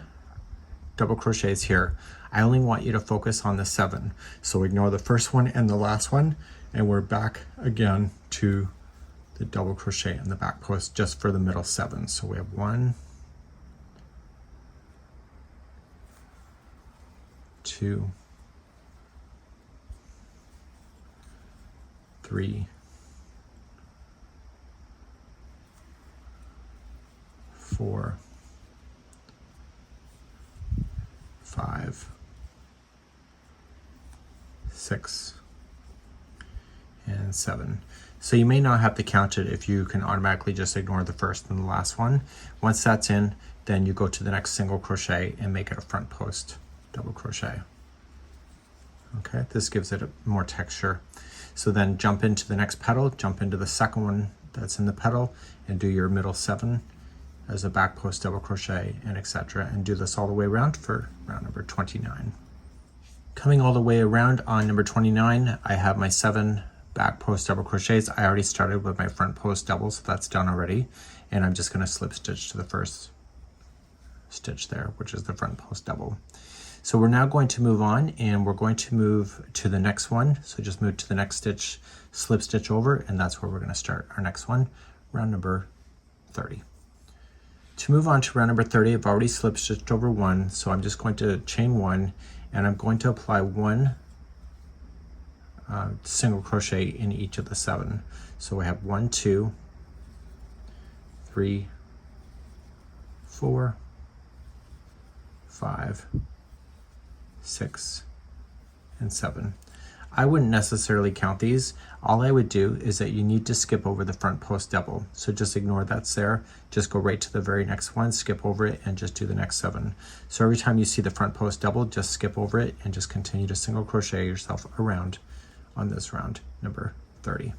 double crochets here. I only want you to focus on the 7. So ignore the first one and the last one, and we're back again to the double crochet in the back post just for the middle 7. So we have 1, 2, 3, 4, 5, 6, and 7. So you may not have to count it if you can automatically just ignore the first and the last one. Once that's in, then you go to the next single crochet and make it a front post double crochet. Okay, this gives it more texture. So then jump into the next petal, jump into the second one that's in the petal, and do your middle 7 as a back post double crochet, and etc. And do this all the way around for round number 29. Coming all the way around on number 29, I have my 7 back post double crochets. I already started with my front post double, so that's done already. And I'm just going to slip stitch to the first stitch there, which is the front post double. So we're now going to move on, and we're going to move to the next one. So just move to the next stitch, slip stitch over, and that's where we're going to start our next one, round number 30. To move on to round number 30, I've already slip stitched over 1, so I'm just going to chain 1, and I'm going to apply 1 single crochet in each of the 7. So we have 1, 2, 3, 4, 5, 6, and 7. I wouldn't necessarily count these. All I would do is that you need to skip over the front post double. So just ignore that's there. Just go right to the very next one, skip over it, and just do the next 7. So every time you see the front post double, just skip over it and just continue to single crochet yourself around on this round, number 30.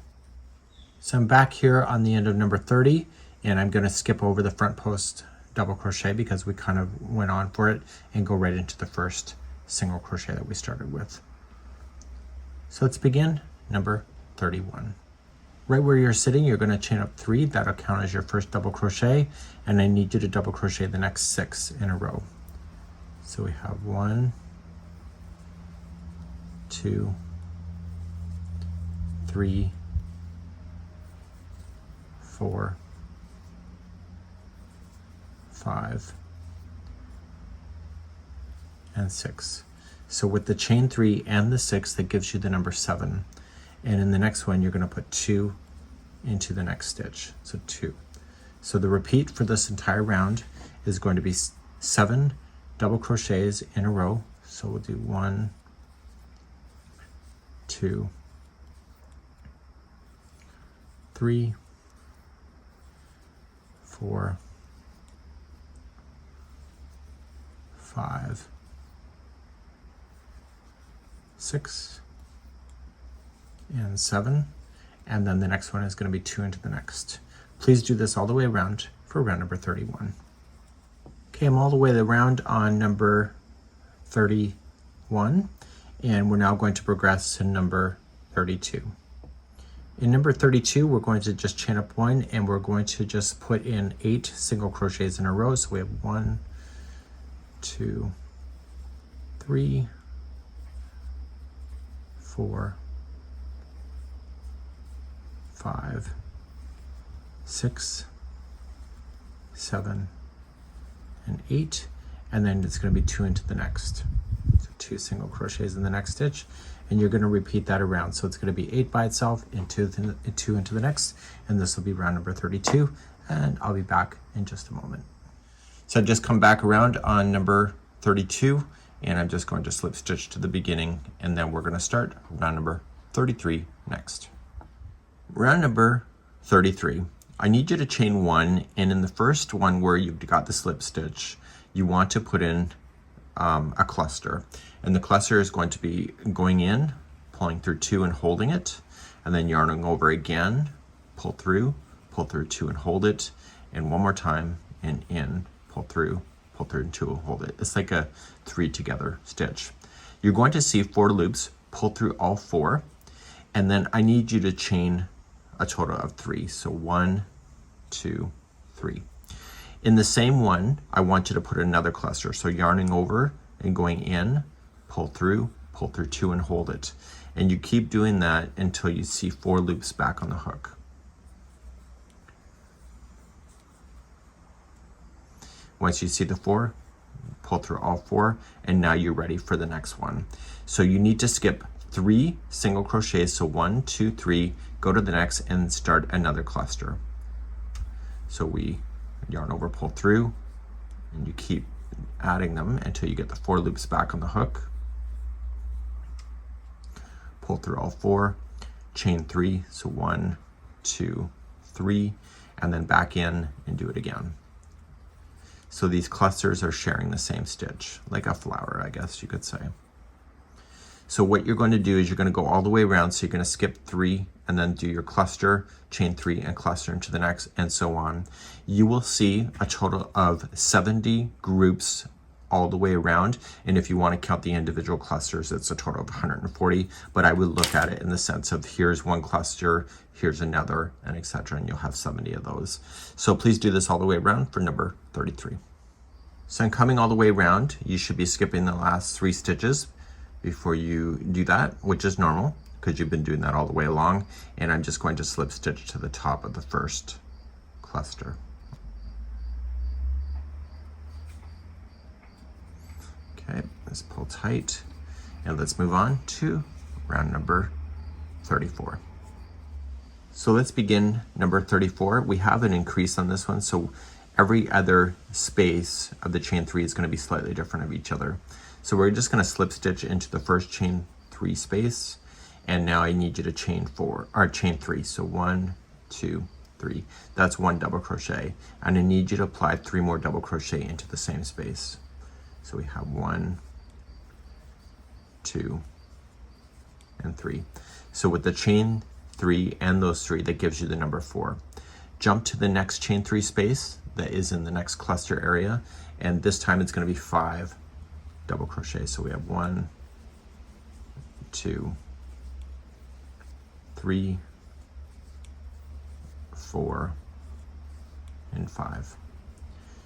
So I'm back here on the end of number 30, and I'm going to skip over the front post double crochet because we kind of went on for it, and go right into the first single crochet that we started with. So let's begin number 31. Right where you're sitting, you're going to chain up 3. That'll count as your first double crochet, and I need you to double crochet the next 6 in a row. So we have 1, 2, 3, 4, 5, and 6. So with the chain 3 and the 6, that gives you the number 7. And in the next one, you're going to put 2 into the next stitch. So 2. So the repeat for this entire round is going to be 7 double crochets in a row. So we'll do 1, 2, 3, 4, 5, 6 and 7, and then the next one is going to be 2 into the next. Please do this all the way around for round number 31. Okay, I'm all the way around on number 31, and we're now going to progress to number 32. In number 32, we're going to just chain up 1, and we're going to just put in 8 single crochets in a row. So we have 1, 2, 3, 4, 5, 6, 7, and 8, and then it's going to be 2 into the next. So 2 single crochets in the next stitch, and you're going to repeat that around. So it's going to be 8 by itself and 2 into the next, and this will be round number 32, and I'll be back in just a moment. So I just come back around on number 32, and I'm just going to slip stitch to the beginning, and then we're going to start round number 33 next. Round number 33, I need you to chain 1, and in the first one where you've got the slip stitch, you want to put in a cluster, and the cluster is going to be going in, pulling through 2 and holding it, and then yarning over again, pull through 2 and hold it, and one more time, and in, pull through and 2 and hold it. It's like a 3 together stitch. You're going to see 4 loops, pull through all 4, and then I need you to chain a total of 3. So 1, 2, 3. In the same one, I want you to put another cluster. So yarning over and going in, pull through 2 and hold it. And you keep doing that until you see 4 loops back on the hook. Once you see the 4, pull through all 4, and now you're ready for the next one. So you need to skip 3 single crochets. So 1, 2, 3, go to the next and start another cluster. So we yarn over, pull through, and you keep adding them until you get the 4 loops back on the hook. Pull through all 4, chain 3, so 1, 2, 3, and then back in and do it again. So these clusters are sharing the same stitch, like a flower, I guess you could say. So what you're going to do is you're going to go all the way around. So you're going to skip 3 and then do your cluster, chain 3 and cluster into the next, and so on. You will see a total of 70 groups all the way around. And if you want to count the individual clusters, it's a total of 140, but I would look at it in the sense of here's one cluster, here's another, and etc. And you'll have 70 of those. So please do this all the way around for number 33. So I'm coming all the way around. You should be skipping the last 3 stitches before you do that, which is normal because you've been doing that all the way along. And I'm just going to slip stitch to the top of the first cluster. Okay, let's pull tight, and let's move on to round number 34. So let's begin number 34. We have an increase on this one, so every other space of the chain 3 is going to be slightly different of each other. So we're just going to slip stitch into the first chain 3 space, and now I need you to chain 3. So 1, 2, 3. That's 1 double crochet, and I need you to apply 3 more double crochet into the same space. So we have 1, 2, and 3. So with the chain 3 and those 3, that gives you the number 4. Jump to the next chain 3 space that is in the next cluster area, and this time it's going to be 5 double crochet. So we have 1, 2, 3, 4, and 5.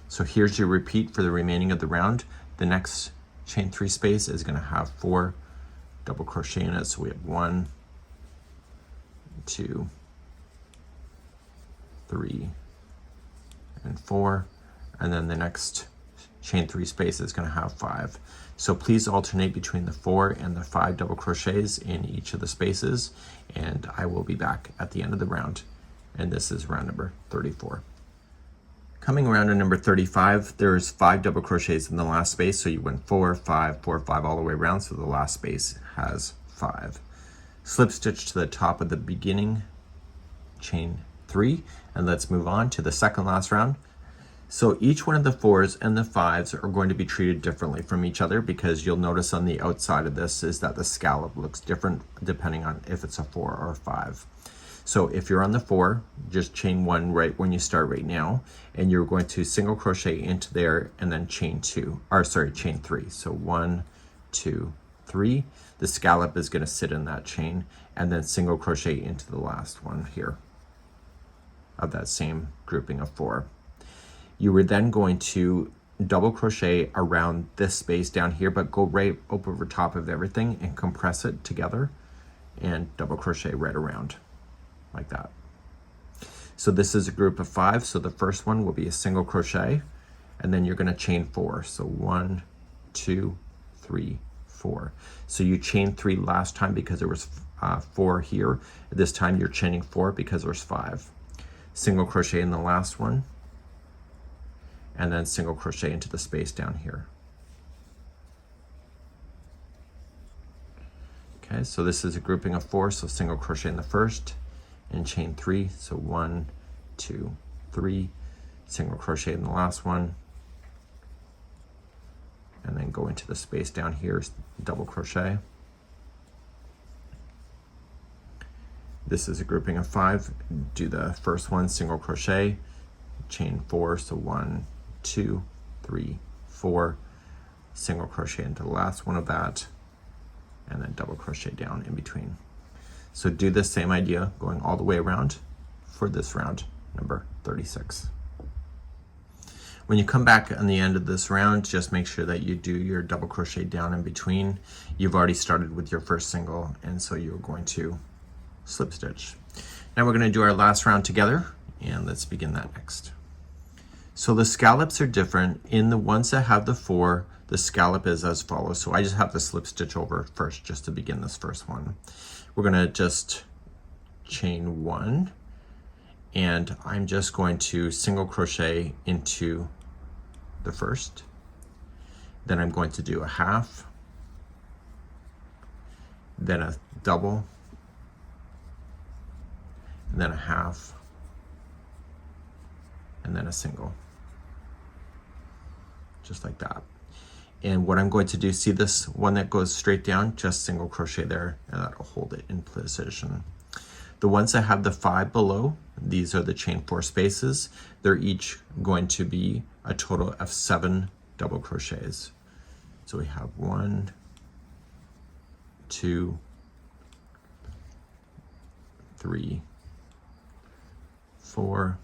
So here's your repeat for the remaining of the round. The next chain 3 space is going to have 4 double crochet in it. So we have 1, 2, 3, and 4, and then the next chain 3 space is going to have 5. So please alternate between the 4 and the 5 double crochets in each of the spaces, and I will be back at the end of the round. And this is round number 34. Coming around to number 35, there's 5 double crochets in the last space, so you went 4, 5, 4, 5 all the way around, so the last space has 5. Slip stitch to the top of the beginning chain 3, and let's move on to the second last round. So each one of the 4s and the 5s are going to be treated differently from each other, because you'll notice on the outside of this is that the scallop looks different depending on if it's a 4 or a 5. So if you're on the 4, just chain 1 right when you start right now, and you're going to single crochet into there and then chain 3. So 1, 2, 3. The scallop is going to sit in that chain, and then single crochet into the last one here of that same grouping of 4. You were then going to double crochet around this space down here, but go right over top of everything and compress it together and double crochet right around like that. So this is a group of 5. So the first one will be a single crochet, and then you're going to chain 4. So 1, 2, 3, 4. So you chained 3 last time because there was 4 here. This time you're chaining 4 because there's 5. Single crochet in the last one, and then single crochet into the space down here. Okay, so this is a grouping of 4, so single crochet in the first and chain 3. So 1, 2, 3, single crochet in the last one, and then go into the space down here, double crochet. This is a grouping of 5. Do the first one, single crochet, chain 4, so 1, 2, 3, 4, single crochet into the last one of that, and then double crochet down in between. So do the same idea going all the way around for this round number 36. When you come back on the end of this round, just make sure that you do your double crochet down in between. You've already started with your first single, and so you're going to slip stitch. Now we're going to do our last round together, and let's begin that next. So the scallops are different. In the ones that have the 4, the scallop is as follows. So I just have to slip stitch over first just to begin this first one. We're going to just chain 1, and I'm just going to single crochet into the first. Then I'm going to do a half, then a double, and then a half, and then a single, just like that. And what I'm going to do, see this one that goes straight down, just single crochet there, and that'll hold it in position. The ones that have the 5 below, these are the chain 4 spaces. They're each going to be a total of 7 double crochets. So we have 1, 2, 3, 4,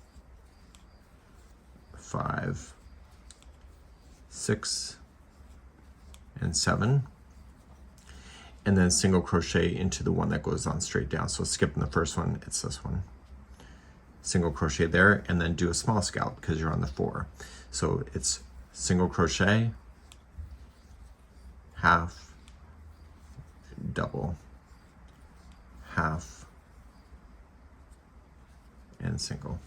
5, 6, and 7, and then single crochet into the one that goes on straight down. So skipping the first one, it's this one. Single crochet there, and then do a small scallop because you're on the 4. So it's single crochet, half, double, half, and single.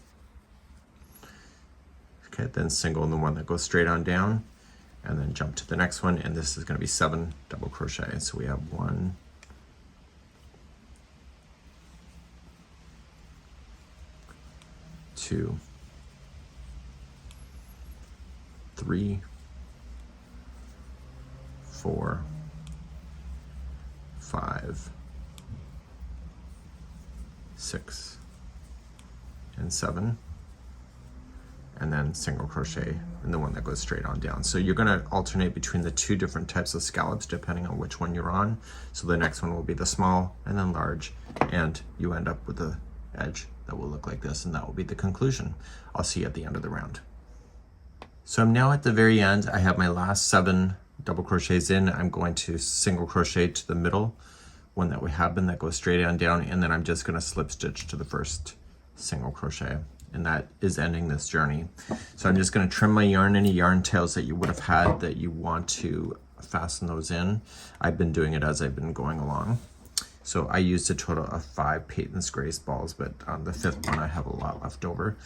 Okay, then single in the one that goes straight on down, and then jump to the next one, and this is going to be 7 double crochet. So we have 1, 2, 3, 4, 5, 6, and 7. And then single crochet in the one that goes straight on down. So you're going to alternate between the 2 different types of scallops depending on which one you're on. So the next one will be the small and then large, and you end up with the edge that will look like this, and that will be the conclusion. I'll see you at the end of the round. So I'm now at the very end. I have my last 7 double crochets in. I'm going to single crochet to the middle one that we have been that goes straight on down, and then I'm just going to slip stitch to the first single crochet. And that is ending this journey. So I'm just going to trim my yarn, any yarn tails that you would have had that you want to fasten those in. I've been doing it as I've been going along. So I used a total of 5 Peyton's Grace balls, but on the 5th one I have a lot left over.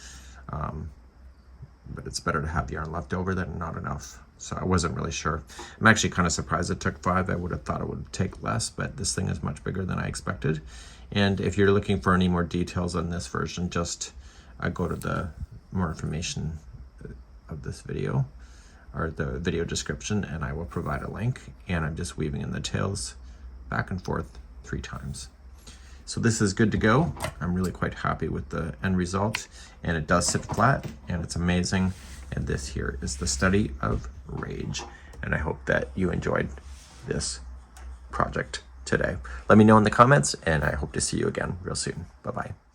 But it's better to have the yarn left over than not enough. So I wasn't really sure. I'm actually kind of surprised it took 5. I would have thought it would take less, but this thing is much bigger than I expected. And if you're looking for any more details on this version, just go to the more information of this video, or the video description, and I will provide a link. And I'm just weaving in the tails back and forth 3 times. So this is good to go. I'm really quite happy with the end result, and it does sit flat and it's amazing. And this here is the study of rage. And I hope that you enjoyed this project today. Let me know in the comments, and I hope to see you again real soon. Bye-bye.